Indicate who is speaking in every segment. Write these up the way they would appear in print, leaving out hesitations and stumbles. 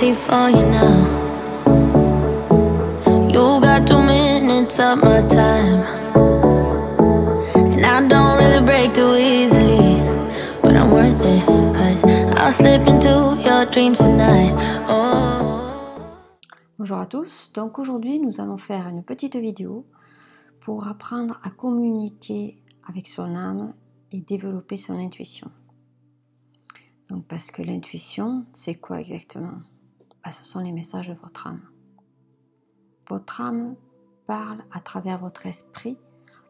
Speaker 1: ready for you now. You got 2 minutes of my time, and I don't really break too easily, but I'm worth it, 'cause I'll slip into your dreams tonight. Oh.
Speaker 2: Bonjour à tous, donc aujourd'hui nous allons faire une petite vidéo pour apprendre à communiquer avec son âme et développer son intuition. Donc parce que l'intuition, c'est quoi exactement? Ce sont les messages de votre âme. Votre âme parle à travers votre esprit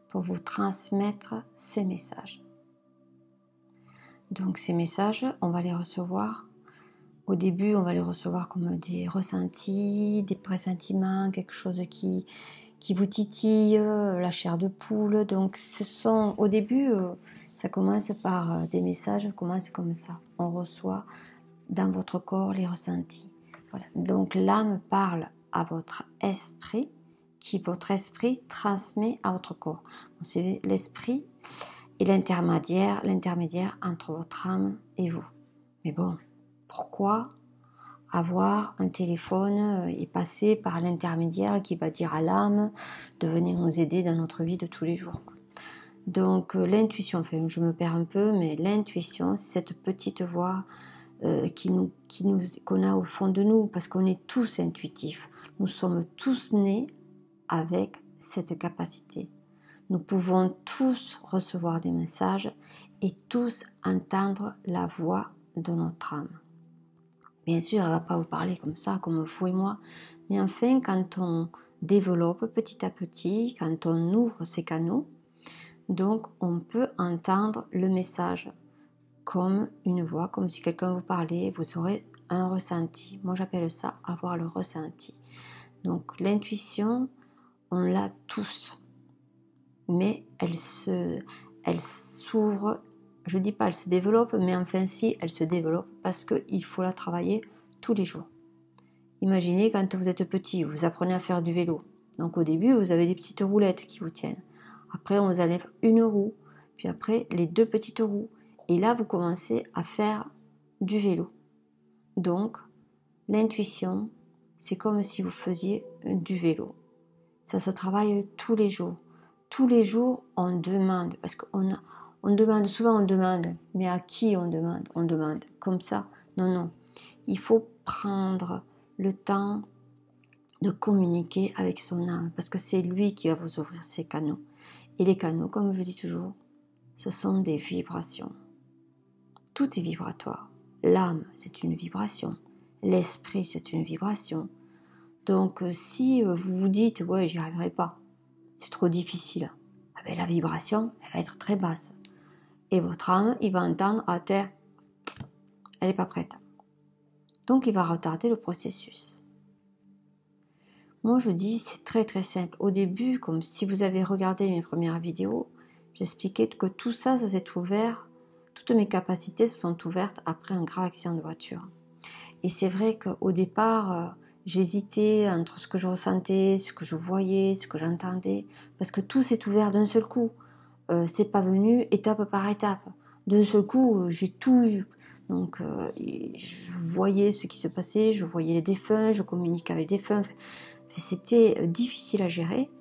Speaker 2: pour vous transmettre ces messages. Donc ces messages, on va les recevoir. Au début, on va les recevoir comme des ressentis, des pressentiments, quelque chose qui vous titille, la chair de poule. Donc au début, ça commence par des messages, commence comme ça. On reçoit dans votre corps les ressentis. Voilà. Donc l'âme parle à votre esprit, qui votre esprit transmet à votre corps. C'est l'esprit et l'intermédiaire entre votre âme et vous. Mais bon, pourquoi avoir un téléphone et passer par l'intermédiaire qui va dire à l'âme de venir nous aider dans notre vie de tous les jours? Donc l'intuition, enfin je me perds un peu, mais l'intuition, c'est cette petite voix qu'on a au fond de nous, parce qu'on est tous intuitifs. Nous sommes tous nés avec cette capacité. Nous pouvons tous recevoir des messages et tous entendre la voix de notre âme. Bien sûr, elle ne va pas vous parler comme ça, comme vous et moi, mais enfin, quand on développe petit à petit, quand on ouvre ces canaux, donc on peut entendre le message comme une voix, comme si quelqu'un vous parlait, vous aurez un ressenti. Moi, j'appelle ça avoir le ressenti. Donc, l'intuition, on l'a tous, mais elle s'ouvre, je ne dis pas elle se développe, mais enfin si, elle se développe parce qu'il faut la travailler tous les jours. Imaginez quand vous êtes petit, vous apprenez à faire du vélo. Donc, au début, vous avez des petites roulettes qui vous tiennent. Après, on vous enlève une roue, puis après, les 2 petites roues. Et là, vous commencez à faire du vélo. Donc, l'intuition, c'est comme si vous faisiez du vélo. Ça se travaille tous les jours. Tous les jours, on demande. Parce qu'on demande, souvent on demande. Mais à qui on demande? On demande comme ça. Non, non. Il faut prendre le temps de communiquer avec son âme. Parce que c'est lui qui va vous ouvrir ces canaux. Et les canaux, comme je dis toujours, ce sont des vibrations. Tout est vibratoire. L'âme, c'est une vibration. L'esprit, c'est une vibration. Donc, si vous vous dites, ouais, j'y arriverai pas, c'est trop difficile, la vibration, elle va être très basse. Et votre âme, il va entendre, à terre, elle n'est pas prête. Donc, il va retarder le processus. Moi, je dis, c'est très très simple. Au début, comme si vous avez regardé mes premières vidéos, j'expliquais que tout ça, ça s'est ouvert. Toutes mes capacités se sont ouvertes après un grave accident de voiture. Et c'est vrai qu'au départ, j'hésitais entre ce que je ressentais, ce que je voyais, ce que j'entendais, parce que tout s'est ouvert d'un seul coup. C'est pas venu étape par étape. D'un seul coup, j'ai tout eu. Donc, je voyais ce qui se passait, je voyais les défunts, je communiquais avec les défunts. C'était difficile à gérer,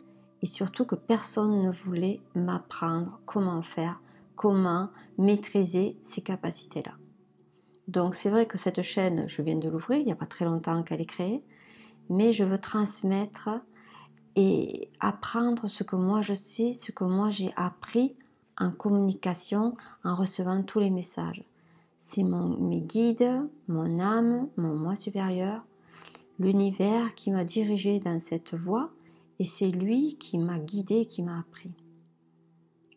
Speaker 2: et surtout que personne ne voulait m'apprendre comment faire, comment maîtriser ces capacités-là. Donc c'est vrai que cette chaîne, je viens de l'ouvrir, il n'y a pas très longtemps qu'elle est créée, mais je veux transmettre et apprendre ce que moi je sais, ce que moi j'ai appris en communication, en recevant tous les messages. C'est mes guides, mon âme, mon moi supérieur, l'univers qui m'a dirigé dans cette voie, et c'est lui qui m'a guidé, qui m'a appris.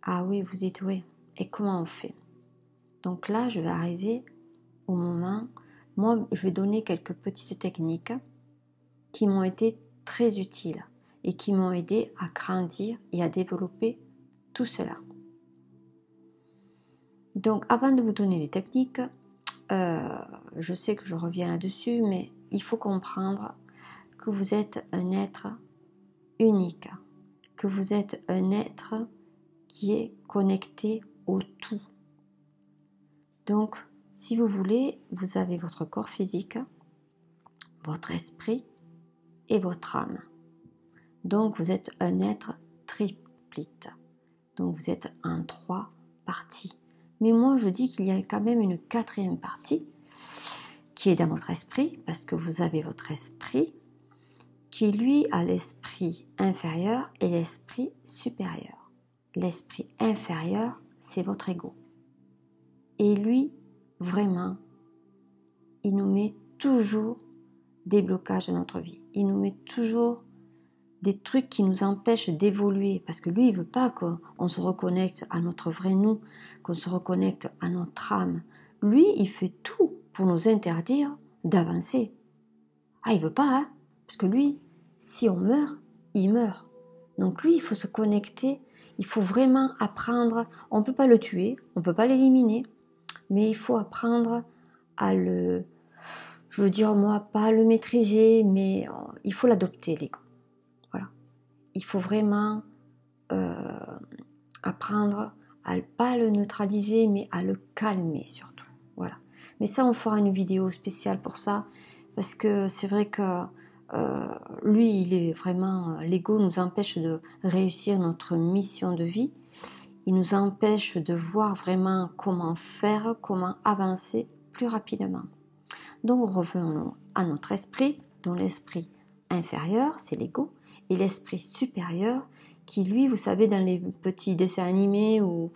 Speaker 2: Ah oui, vous dites oui, et comment on fait? Donc là, je vais arriver au moment, moi je vais donner quelques petites techniques qui m'ont été très utiles et qui m'ont aidé à grandir et à développer tout cela. Donc avant de vous donner les techniques, je sais que je reviens là-dessus, mais il faut comprendre que vous êtes un être unique, que vous êtes un être qui est connecté au tout. Donc, si vous voulez, vous avez votre corps physique, votre esprit et votre âme. Donc vous êtes un être triplite. Donc vous êtes en 3 parties. Mais moi je dis qu'il y a quand même une 4e partie qui est dans votre esprit, parce que vous avez votre esprit qui lui a l'esprit inférieur et l'esprit supérieur. L'esprit inférieur, c'est votre ego. Et lui, vraiment, il nous met toujours des blocages dans notre vie. Il nous met toujours des trucs qui nous empêchent d'évoluer. Parce que lui, il ne veut pas qu'on se reconnecte à notre vrai nous, qu'on se reconnecte à notre âme. Lui, il fait tout pour nous interdire d'avancer. Ah, il ne veut pas, hein? Parce que lui, si on meurt, il meurt. Donc lui, il faut se connecter, il faut vraiment apprendre. On ne peut pas le tuer, on ne peut pas l'éliminer, mais il faut apprendre à le... Je veux dire, moi, pas le maîtriser, mais il faut l'adopter, l'ego. Voilà. Il faut vraiment apprendre à ne pas le neutraliser, mais à le calmer surtout. Voilà. Mais ça, on fera une vidéo spéciale pour ça, parce que c'est vrai que lui, il est vraiment... L'ego nous empêche de réussir notre mission de vie. Il nous empêche de voir vraiment comment faire, comment avancer plus rapidement. Donc revenons à notre esprit, dont l'esprit inférieur, c'est l'ego, et l'esprit supérieur, qui lui, vous savez, dans les petits dessins animés ou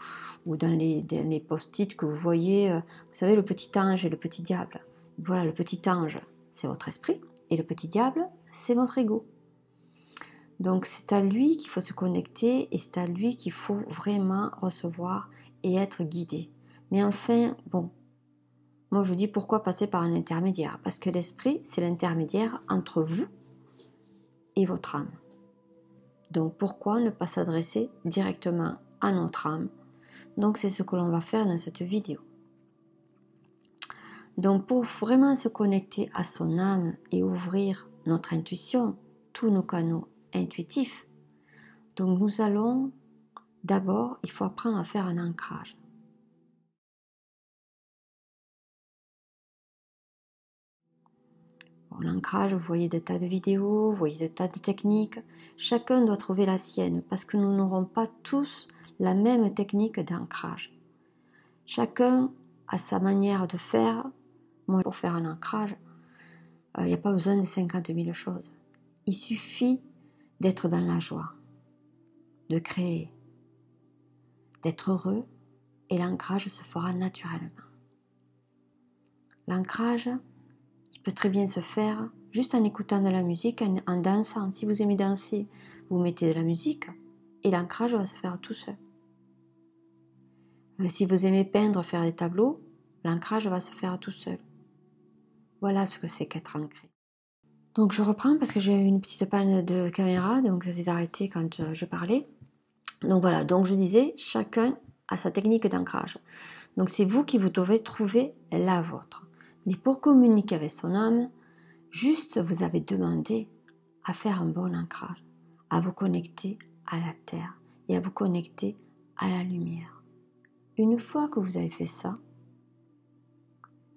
Speaker 2: dans les post-it que vous voyez, vous savez, le petit ange et le petit diable. Voilà, le petit ange, c'est votre esprit, et le petit diable, c'est votre ego. Donc c'est à lui qu'il faut se connecter et c'est à lui qu'il faut vraiment recevoir et être guidé. Mais enfin, bon, moi je dis pourquoi passer par un intermédiaire? Parce que l'esprit, c'est l'intermédiaire entre vous et votre âme. Donc pourquoi ne pas s'adresser directement à notre âme? Donc c'est ce que l'on va faire dans cette vidéo. Donc pour vraiment se connecter à son âme et ouvrir notre intuition, tous nos canaux intuitifs, donc nous allons d'abord, il faut apprendre à faire un ancrage. Bon, l'ancrage, vous voyez des tas de vidéos, vous voyez des tas de techniques. Chacun doit trouver la sienne parce que nous n'aurons pas tous la même technique d'ancrage. Chacun a sa manière de faire. Moi, pour faire un ancrage, il n'y a pas besoin de 50 000 choses. Il suffit d'être dans la joie, de créer, d'être heureux et l'ancrage se fera naturellement. L'ancrage, il peut très bien se faire juste en écoutant de la musique, en dansant. Si vous aimez danser, vous mettez de la musique et l'ancrage va se faire tout seul. Si vous aimez peindre, faire des tableaux, l'ancrage va se faire tout seul. Voilà ce que c'est qu'être ancré. Donc je reprends parce que j'ai eu une petite panne de caméra, donc ça s'est arrêté quand je parlais. Donc voilà, donc je disais, chacun a sa technique d'ancrage. Donc c'est vous qui vous devez trouver la vôtre. Mais pour communiquer avec son âme, juste vous avez demandé à faire un bon ancrage, à vous connecter à la terre et à vous connecter à la lumière. Une fois que vous avez fait ça,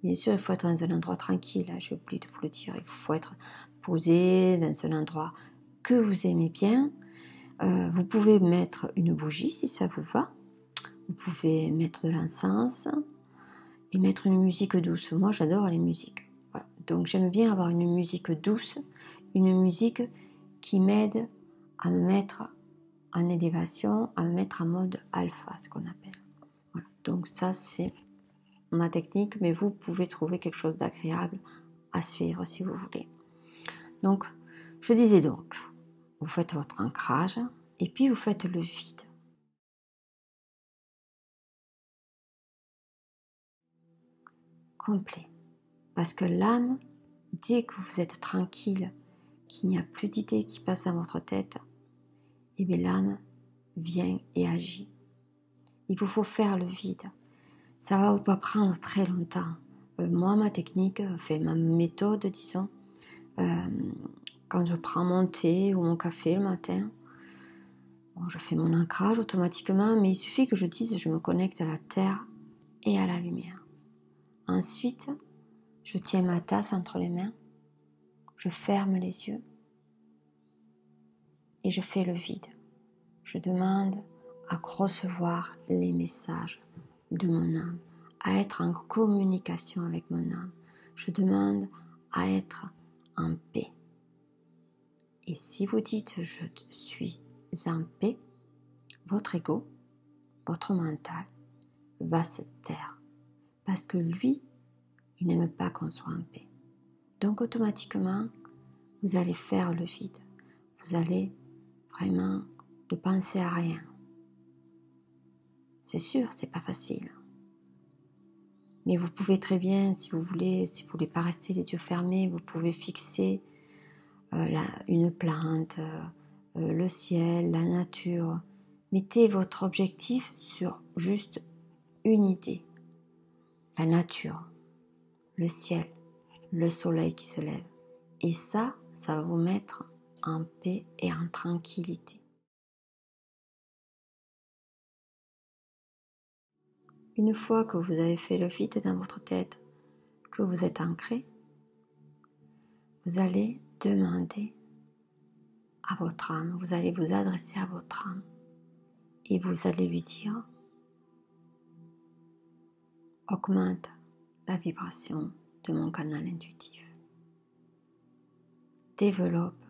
Speaker 2: bien sûr, il faut être dans un endroit tranquille, j'ai oublié de vous le dire, il faut être posé dans un endroit que vous aimez bien. Vous pouvez mettre une bougie si ça vous va, vous pouvez mettre de l'encens et mettre une musique douce. Moi, j'adore les musiques. Voilà. Donc, j'aime bien avoir une musique douce, une musique qui m'aide à me mettre en élévation, à me mettre en mode alpha, ce qu'on appelle. Voilà. Donc, ça, c'est ma technique, mais vous pouvez trouver quelque chose d'agréable à suivre si vous voulez. Donc, je disais donc, vous faites votre ancrage et puis vous faites le vide. Complet. Parce que l'âme, dès que vous êtes tranquille, qu'il n'y a plus d'idées qui passent dans votre tête, et bien l'âme vient et agit. Il vous faut faire le vide. Ça va pas prendre très longtemps. Moi, ma technique, ma méthode, disons, quand je prends mon thé ou mon café le matin, bon, je fais mon ancrage automatiquement, mais il suffit que je dise je me connecte à la terre et à la lumière. Ensuite, je tiens ma tasse entre les mains je ferme les yeux et je fais le vide. Je demande à recevoir les messages de mon âme, à être en communication avec mon âme. Je demande à être en paix. Et si vous dites je suis en paix, votre ego, votre mental va se taire. Parce que lui, il n'aime pas qu'on soit en paix. Donc automatiquement, vous allez faire le vide. Vous allez vraiment ne penser à rien. C'est sûr, c'est pas facile. Mais vous pouvez très bien, si vous voulez pas rester les yeux fermés, vous pouvez fixer une plante, le ciel, la nature. Mettez votre objectif sur juste une idée. La nature, le ciel, le soleil qui se lève. Et ça va vous mettre en paix et en tranquillité. Une fois que vous avez fait le vide dans votre tête, que vous êtes ancré, vous allez demander à votre âme, vous allez vous adresser à votre âme et vous allez lui dire « Augmente la vibration de mon canal intuitif. Développe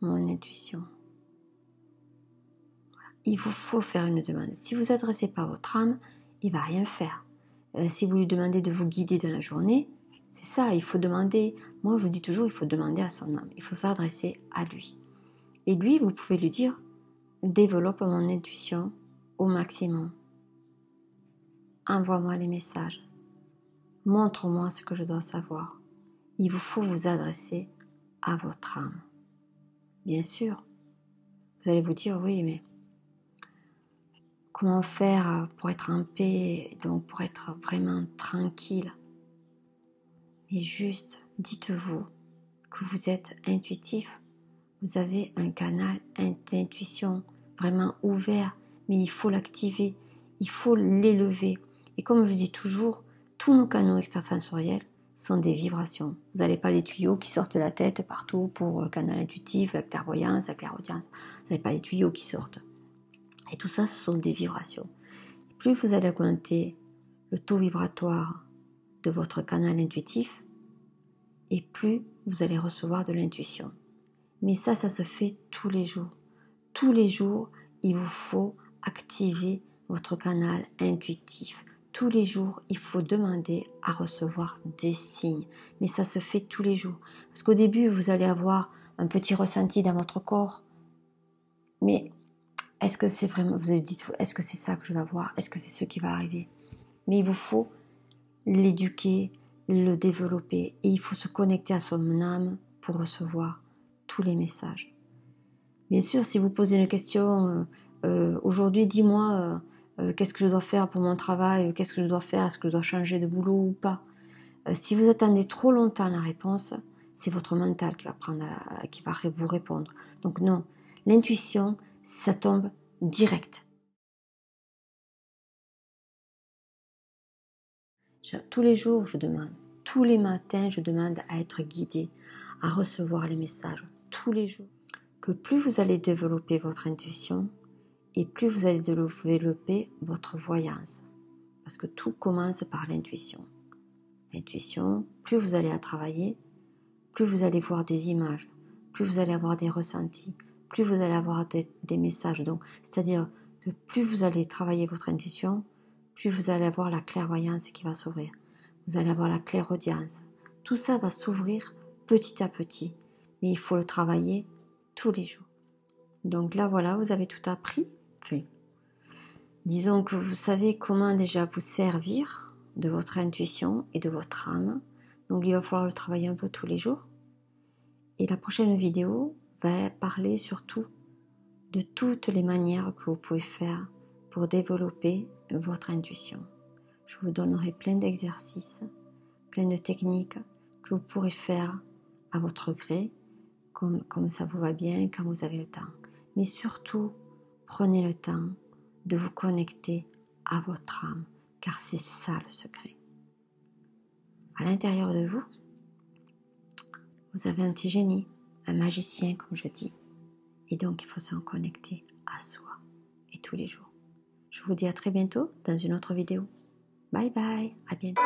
Speaker 2: mon intuition. » Il vous faut faire une demande. Si vous n'adressez pas à votre âme, il ne va rien faire. Si vous lui demandez de vous guider dans la journée, c'est ça, il faut demander. Moi, je vous dis toujours, il faut demander à son âme. Il faut s'adresser à lui. Et lui, vous pouvez lui dire, développe mon intuition au maximum. Envoie-moi les messages. Montre-moi ce que je dois savoir. Il vous faut vous adresser à votre âme. Bien sûr, vous allez vous dire, oui, mais comment faire pour être en paix, donc pour être vraiment tranquille? Mais juste, dites-vous que vous êtes intuitif. Vous avez un canal d'intuition vraiment ouvert, mais il faut l'activer, il faut l'élever. Et comme je dis toujours, tous nos canaux extrasensoriels sont des vibrations. Vous n'avez pas des tuyaux qui sortent de la tête partout pour le canal intuitif, la clairvoyance, la clairaudience. Vous n'avez pas des tuyaux qui sortent. Et tout ça, ce sont des vibrations. Et plus vous allez augmenter le taux vibratoire de votre canal intuitif, et plus vous allez recevoir de l'intuition. Mais ça se fait tous les jours. Tous les jours, il vous faut activer votre canal intuitif. Tous les jours, il faut demander à recevoir des signes. Mais ça se fait tous les jours. Parce qu'au début, vous allez avoir un petit ressenti dans votre corps. Mais est-ce que c'est vraiment, vous avez dit, est-ce que c'est ça que je vais avoir? Est-ce que c'est ce qui va arriver? Mais il vous faut l'éduquer, le développer. Et il faut se connecter à son âme pour recevoir tous les messages. Bien sûr, si vous posez une question, aujourd'hui, dis-moi, qu'est-ce que je dois faire pour mon travail, qu'est-ce que je dois faire, est-ce que je dois changer de boulot ou pas? Si vous attendez trop longtemps la réponse, c'est votre mental qui va vous répondre. Donc non, l'intuition, ça tombe direct. Tous les jours, je demande, tous les matins, je demande à être guidée, à recevoir les messages, tous les jours. Que plus vous allez développer votre intuition et plus vous allez développer votre voyance. Parce que tout commence par l'intuition. L'intuition, plus vous allez la travailler, plus vous allez voir des images, plus vous allez avoir des ressentis, plus vous allez avoir des messages. Donc, c'est-à-dire que plus vous allez travailler votre intuition, plus vous allez avoir la clairvoyance qui va s'ouvrir. Vous allez avoir la clairaudience. Tout ça va s'ouvrir petit à petit. Mais il faut le travailler tous les jours. Donc là, voilà, vous avez tout appris. Puis, disons que vous savez comment déjà vous servir de votre intuition et de votre âme. Donc il va falloir le travailler un peu tous les jours. Et la prochaine vidéo va parler surtout de toutes les manières que vous pouvez faire pour développer votre intuition. Je vous donnerai plein d'exercices, plein de techniques que vous pourrez faire à votre gré, comme ça vous va bien, quand vous avez le temps. Mais surtout, prenez le temps de vous connecter à votre âme, car c'est ça le secret. À l'intérieur de vous, Vous avez un petit génie, un magicien comme je dis. Et donc il faut se connecter à soi et tous les jours. Je vous dis à très bientôt dans une autre vidéo. Bye bye, à bientôt.